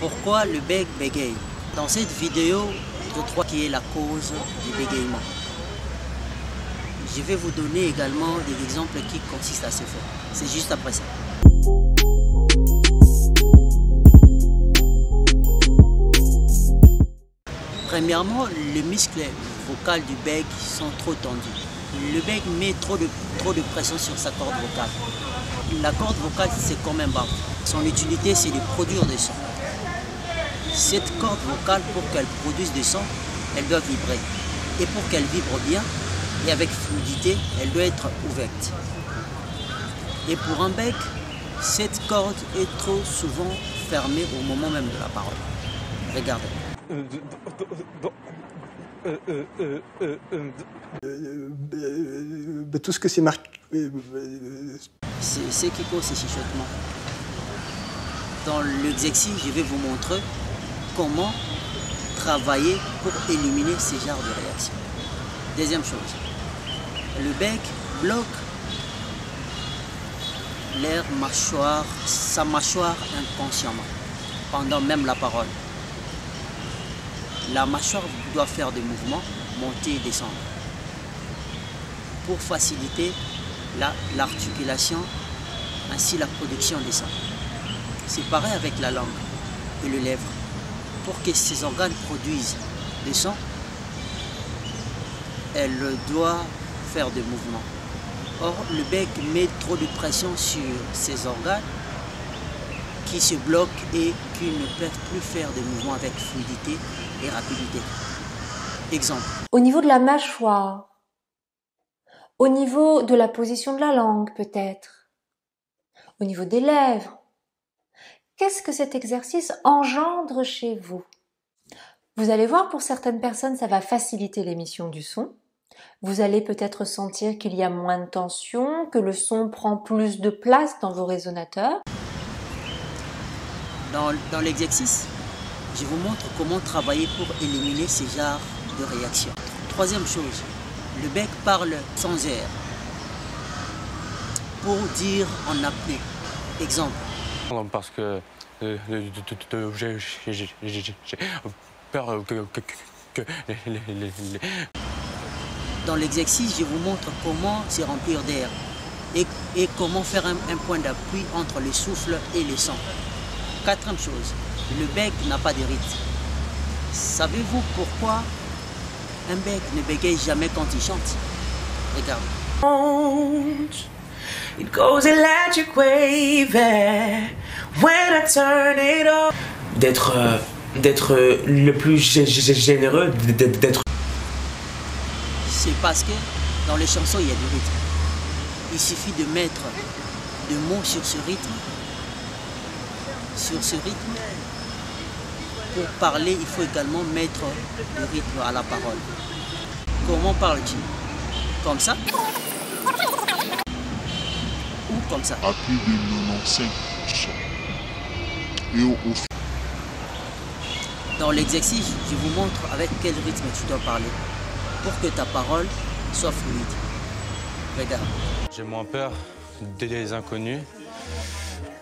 Pourquoi le bec bégaye? Dans cette vidéo, je crois qu'il est la cause du bégaiement. Je vais vous donner également des exemples qui consistent à ce faire. C'est juste après ça. Premièrement, les muscles vocaux du bec sont trop tendus. Le bec met trop de pression sur sa corde vocale. La corde vocale, c'est comme un baffe. Son utilité, c'est de produire des sons. Cette corde vocale, pour qu'elle produise des sons, elle doit vibrer. Et pour qu'elle vibre bien et avec fluidité, elle doit être ouverte. Et pour un bec, cette corde est trop souvent fermée au moment même de la parole. Regardez. Tout ce que c'est marqué. C'est ce qui cause ces chuchotements. Dans l'exercice, je vais vous montrer comment travailler pour éliminer ces genres de réactions. Deuxième chose, le bec bloque l'air mâchoire, sa mâchoire inconsciemment, pendant même la parole. La mâchoire doit faire des mouvements, monter et descendre, pour faciliter l'articulation, ainsi la production des sons. C'est pareil avec la langue et les lèvres. Pour que ces organes produisent des sons, elle doit faire des mouvements. Or, le bec met trop de pression sur ces organes qui se bloquent et qui ne peuvent plus faire des mouvements avec fluidité et rapidité. Exemple. Au niveau de la mâchoire, au niveau de la position de la langue peut-être, au niveau des lèvres, qu'est-ce que cet exercice engendre chez vous? Vous allez voir, pour certaines personnes, ça va faciliter l'émission du son. Vous allez peut-être sentir qu'il y a moins de tension, que le son prend plus de place dans vos résonateurs. Dans l'exercice, je vous montre comment travailler pour éliminer ces genres de réactions. Troisième chose, le bec parle sans air. Pour dire en apnée. Exemple. Parce que j'ai peur que Dans l'exercice, je vous montre comment se remplir d'air et comment faire un point d'appui entre le souffle et le son. Quatrième chose, le bec n'a pas de rythme. Savez-vous pourquoi un bec ne bégaye jamais quand il chante? Regardez. It goes electric wave when I turn it on. D'être le plus généreux, d'être. C'est parce que dans les chansons, il y a du rythme. Il suffit de mettre des mots sur ce rythme. Sur ce rythme, pour parler, il faut également mettre le rythme à la parole. Comment parle-t-il? Comme ça? Ou comme ça? À plus de 95%. Et Dans l'exercice, je vous montre avec quel rythme tu dois parler pour que ta parole soit fluide. Regarde. j'ai moins peur des inconnus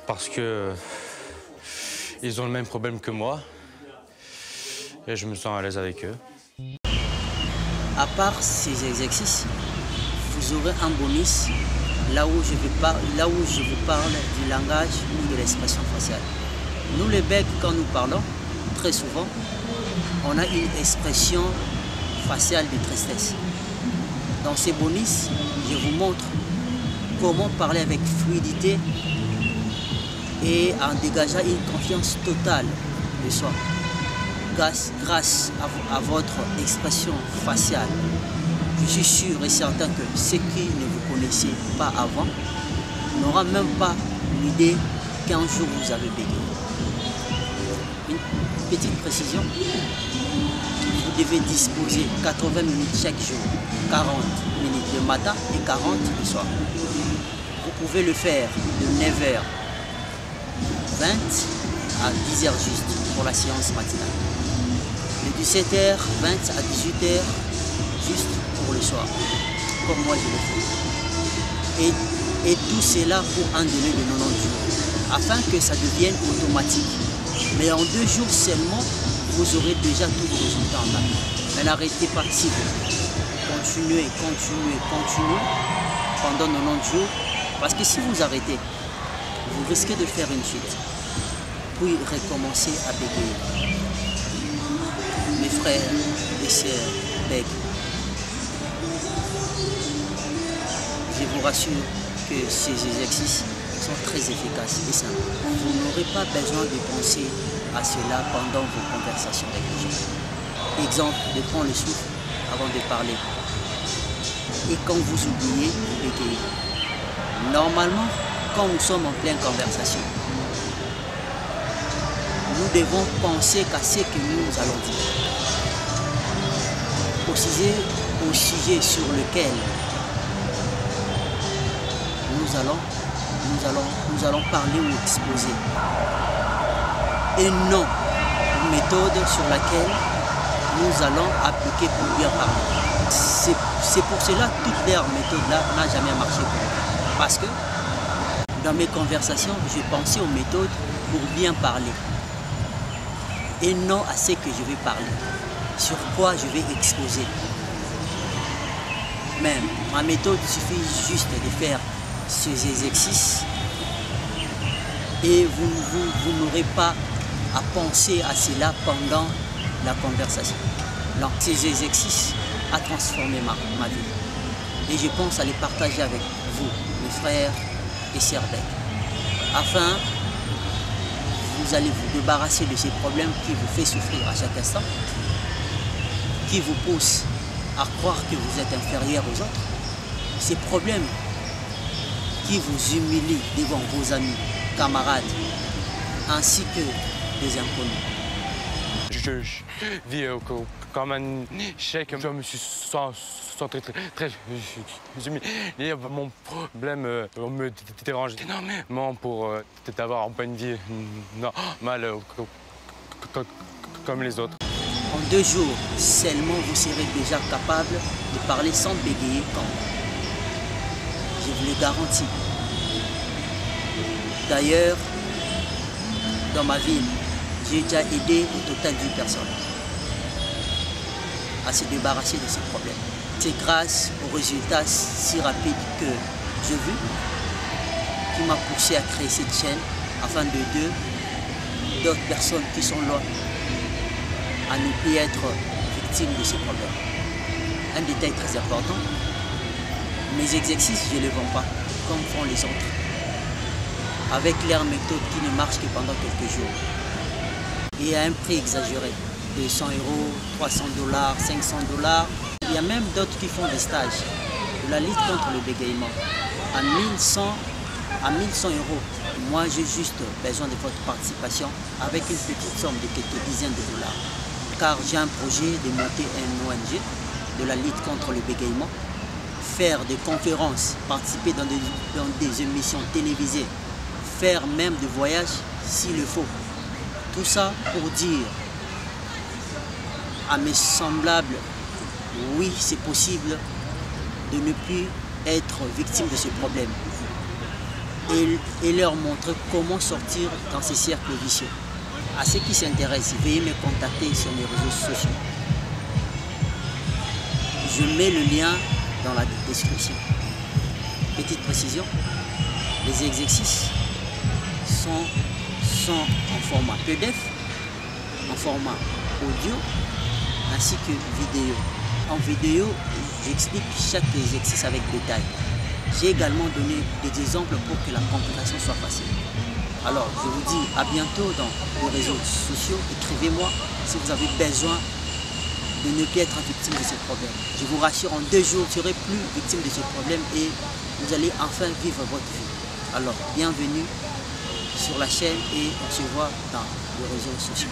parce que ils ont le même problème que moi et je me sens à l'aise avec eux. À part ces exercices, vous aurez un bonus là où je vous parle du langage ou de l'expression faciale. Nous les becs, quand nous parlons, très souvent, on a une expression faciale de tristesse. Dans ces bonus, je vous montre comment parler avec fluidité et en dégageant une confiance totale de soi. Grâce à votre expression faciale, je suis sûr et certain que ceux qui ne vous connaissaient pas avant n'auront même pas l'idée qu'un jour vous avez bégayé. Une petite précision, vous devez disposer 80 minutes chaque jour, 40 minutes le matin et 40 le soir. Vous pouvez le faire de 9h20 à 10h juste pour la séance matinale. De 17h20 à 18h juste pour le soir, comme moi je le fais. Et tout cela pour un délai de 90 jours, afin que ça devienne automatique. Mais en 2 jours seulement, vous aurez déjà tous vos résultats en main. Mais n'arrêtez pas si vous continuez pendant 90 jours. Parce que si vous arrêtez, vous risquez de faire une chute. Puis recommencer à bégayer. Mes frères et sœurs bèguent. Je vous rassure que ces exercices sont très efficaces et simples. Vous n'aurez pas besoin de penser à cela pendant vos conversations avec les gens. Exemple, de prendre le souffle avant de parler. Et quand vous oubliez, vous bégayez. Normalement, quand nous sommes en pleine conversation, nous devons penser qu'à ce que nous allons dire. Au sujet sur lequel nous allons parler ou exposer. Et non une méthode sur laquelle nous allons appliquer pour bien parler. C'est pour cela que toute leur méthode-là n'a jamais marché pour moi. Parce que dans mes conversations, je pensais aux méthodes pour bien parler. Et non à ce que je vais parler. Sur quoi je vais exposer. Même ma méthode, il suffit juste de faire ces exercices et vous n'aurez pas à penser à cela pendant la conversation. Donc ces exercices ont transformé ma vie et je pense à les partager avec vous, mes frères et sœurs bègues, afin vous allez vous débarrasser de ces problèmes qui vous font souffrir à chaque instant, qui vous poussent à croire que vous êtes inférieur aux autres, ces problèmes qui vous humilient devant vos amis, camarades, ainsi que des inconnus. Je vis comme un chèque, je me suis senti très humilié. Mon problème me dérange énormément pour avoir un point de vie normal comme les autres. En 2 jours seulement, vous serez déjà capable de parler sans bégayer quand je vous le garantis. D'ailleurs, dans ma ville, j'ai déjà aidé au total 10 personnes à se débarrasser de ces problèmes. C'est grâce aux résultats si rapides que j'ai vu qui m'a poussé à créer cette chaîne afin d'aider d'autres personnes qui sont loin à ne plus être victimes de ces problèmes. Un détail très important, mes exercices, je ne les vends pas comme font les autres, avec leur méthode qui ne marche que pendant quelques jours et à un prix exagéré de 100 €, 300 $, 500 $. Il y a même d'autres qui font des stages de la lutte contre le bégaiement à 1100 €. Moi, j'ai juste besoin de votre participation avec une petite somme de quelques dizaines de dollars. Car j'ai un projet de monter un ONG de la lutte contre le bégaiement, faire des conférences, participer dans des émissions télévisées, faire même des voyages s'il le faut. Tout ça pour dire à mes semblables, oui, c'est possible de ne plus être victime de ce problème et leur montrer comment sortir dans ces cercles vicieux. À ceux qui s'intéressent, veuillez me contacter sur mes réseaux sociaux. Je mets le lien dans la description. Petite précision, les exercices sont en format PDF, en format audio, ainsi que vidéo. En vidéo, j'explique chaque exercice avec détail. J'ai également donné des exemples pour que la compréhension soit facile. Alors, je vous dis à bientôt dans les réseaux sociaux. Écrivez-moi si vous avez besoin de ne plus être victime de ce problème. Je vous rassure, en 2 jours, vous ne serez plus victime de ce problème et vous allez enfin vivre votre vie. Alors, bienvenue sur la chaîne et on se voit dans les réseaux sociaux.